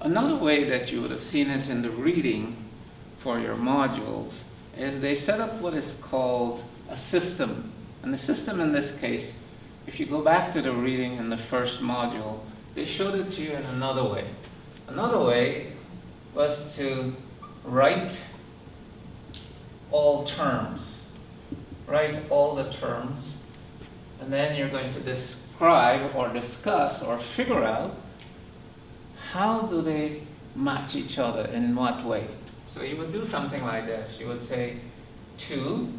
Another way that you would have seen it in the reading for your modules is they set up what is called a system. And the system in this case, if you go back to the reading in the first module, they showed it to you in another way. Another way was to write all terms. Write all the terms, and then you're going to describe or discuss or figure out how do they match each other, in what way. So you would do something like this. You would say 2,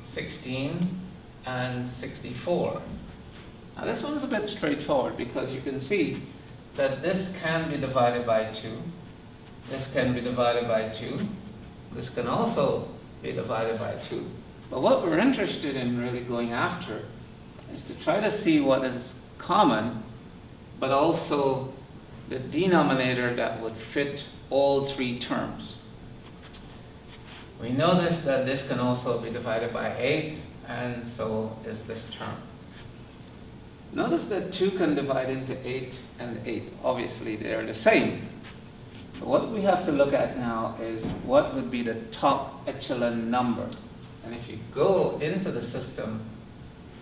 16, and 64. Now this one's a bit straightforward because you can see that this can be divided by 2. This can be divided by 2. This can also be divided by 2. But what we're interested in really going after is to try to see what is common, but also the denominator that would fit all 3 terms. We notice that this can also be divided by 8, and so is this term. Notice that 2 can divide into 8 and 8. Obviously, they're the same. But what we have to look at now is what would be the top echelon number. And if you go into the system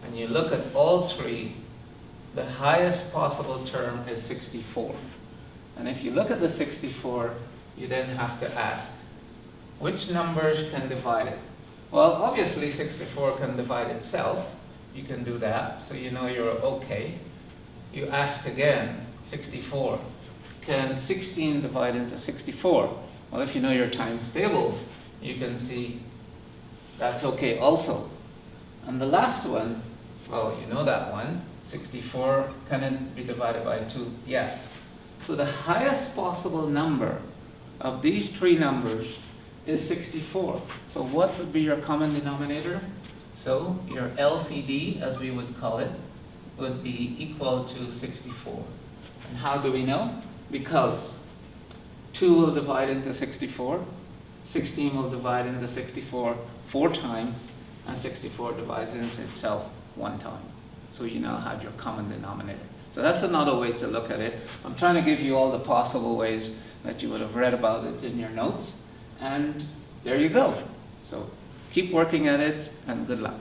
and you look at all 3, the highest possible term is 64. And if you look at the 64, you then have to ask, which numbers can divide it? Well, obviously 64 can divide itself. You can do that, so you know you're okay. You ask again, 64. Can 16 divide into 64? Well, if you know your times tables, you can see that's okay also. And the last one, well, you know that one, 64, can it be divided by 2? Yes. So the highest possible number of these 3 numbers is 64. So what would be your common denominator? So your LCD, as we would call it, would be equal to 64. And how do we know? Because 2 will divide into 64, 16 will divide into 64 4 times, and 64 divides into itself 1 time. So you now have your common denominator. So that's another way to look at it. I'm trying to give you all the possible ways that you would have read about it in your notes. And there you go. So keep working at it, and good luck.